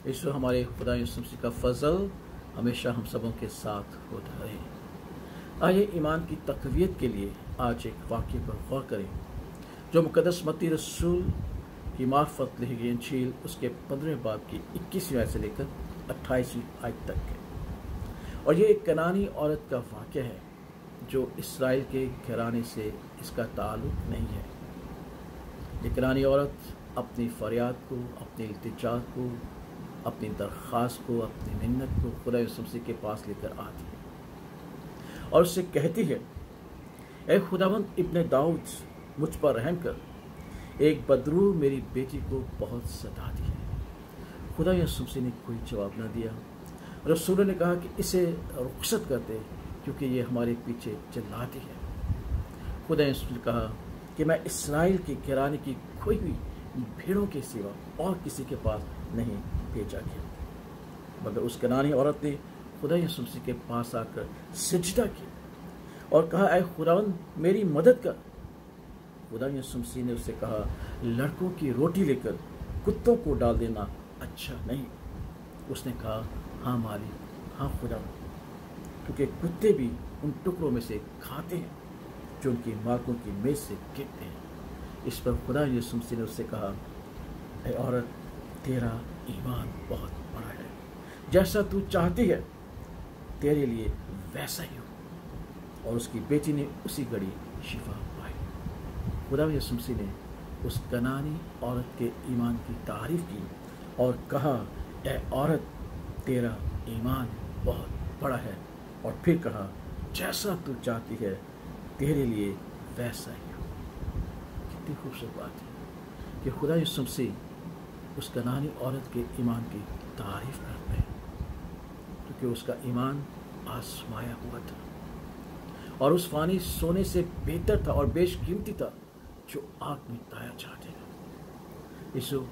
ईश्वर हमारे खुदा यीशु मसीह का फजल हमेशा हम सबों के साथ होता रहे। आइए ईमान की तक़वियत के लिए आज एक वाक्य पर गौर करें जो मुक़द्दस मत्ती रसूल की मार्फत लिखी गई इंजील उसके 15वें बाब की 21वीं आयत से लेकर 28वीं आयत तक है। और ये एक कनानी औरत का वाक़या है जो इसराइल के घराने से इसका ताल्लुक नहीं है। ये कनानी औरत अपनी फरियाद को, अपनी इल्तिजा को, अपनी दरख्वास्त को, अपनी मिन्नत को खुदा यीशु मसीह के पास लेकर आती है और उससे कहती है, ऐ खुदावंद इब्ने दाऊद, मुझ पर रहम कर, एक बदरू मेरी बेटी को बहुत सताती है। खुदा यीशु मसीह ने कोई जवाब न दिया। रसूल ने कहा कि इसे रुखसत कर दे क्योंकि ये हमारे पीछे चिल्लाती है। खुदा यीशु ने कहा कि मैं इसराइल के घराने की कोई भी भेड़ों के सिवा और किसी के पास नहीं भेजा गया। मगर उस कनानी औरत ने खुदा यीशु मसीह के पास आकर सिजदा की और कहा, ऐ खुदावंद मेरी मदद कर। खुदा यीशु मसीह ने उससे कहा, लड़कों की रोटी लेकर कुत्तों को डाल देना अच्छा नहीं। उसने कहा, हाँ मालिक, हाँ खुदावंद, क्योंकि कुत्ते भी उन टुकड़ों में से खाते हैं जो उनकी मालिकों की मेज से गिरते हैं। इस पर खुदा यीशु मसीह ने उससे कहा, ऐ औरत, तेरा ईमान बहुत बड़ा है, जैसा तू चाहती है तेरे लिए वैसा ही हो। और उसकी बेटी ने उसी घड़ी शिफा पाई। खुदा यीशु मसीह ने उस कनानी औरत के ईमान की तारीफ की और कहा, ऐ औरत, तेरा ईमान बहुत बड़ा है। और फिर कहा, जैसा तू चाहती है तेरे लिए वैसा ही हो। कितनी खूबसूरत बात है कि खुदा यीशु मसीह उस कनानी औरत के ईमान की तारीफ करते हैं क्योंकि उसका ईमान आजमाया हुआ था और उस फानी सोने से बेहतर था और बेशकीमती था जो आग में ताया जाते हैं। यीशु,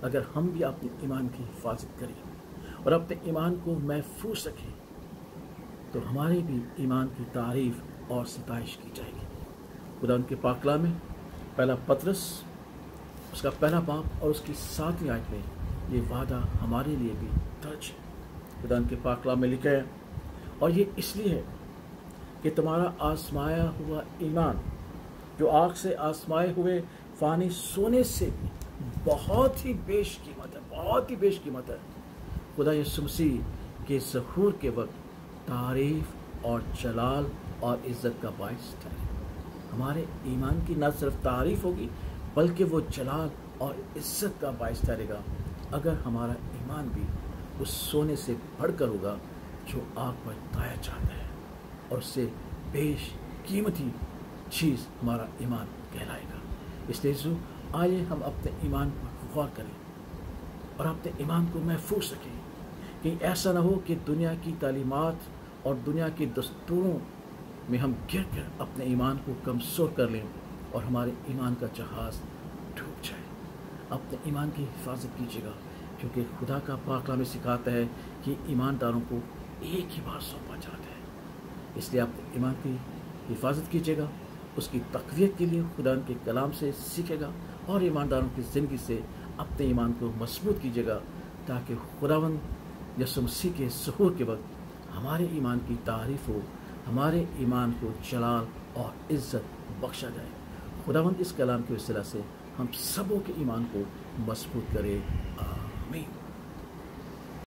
अगर हम भी अपने ईमान की हिफाजत करें और अपने ईमान को महफूज रखें तो हमारे भी ईमान की तारीफ और सताइश की जाएगी। खुदा उनके पाक कलाम में पहला पतरस उसका पहला बाब और उसकी 7वीं आयत में ये वादा हमारे लिए भी दर्ज है। खुदा उनके पाक कलाम में लिखा है, और ये इसलिए है कि तुम्हारा आजमाया हुआ ईमान जो आग से आजमाए हुए फानी सोने से भी बहुत ही बेशकीमत है, बहुत ही बेशकीमत है। खुदा यीशु मसीह के ज़हूर के वक्त तारीफ और जलाल और इज़्ज़त का बाइस ठहरे। हमारे ईमान की न सिर्फ तारीफ होगी बल्कि वो जलाल और इज़्ज़त का बाइस ठहरेगा अगर हमारा ईमान भी उस सोने से बढ़कर होगा जो आग पर ताया जाता है और उससे बेशकीमती चीज़ हमारा ईमान कहलाएगा। इसलिए आइए हम अपने ईमान पर गौर करें और अपने ईमान को महफूज रखें कि ऐसा ना हो कि दुनिया की तालीमात और दुनिया के दस्तूरों में हम गिर कर अपने ईमान को कमज़ोर कर लें और हमारे ईमान का जहाज़ डूब जाए। अपने ईमान की हिफाजत कीजिएगा क्योंकि खुदा का पाक कलाम में सिखाता है कि ईमानदारों को एक ही बार सौंपा जाता है। इसलिए आप ईमान की हिफाजत कीजिएगा, उसकी तक़वियत के लिए खुदा के कलाम से सीखेगा और ईमानदारों की ज़िंदगी से अपने ईमान को मजबूत कीजिएगा ताकि खुदावंद यीशु मसीह के ज़हूर के वक्त हमारे ईमान की तारीफ़ हो, हमारे ईमान को जलाल और इज़्ज़त बख्शा जाए। खुदावंद इस कलाम के वसीला से हम सबों के ईमान को मजबूत करे। आमीन।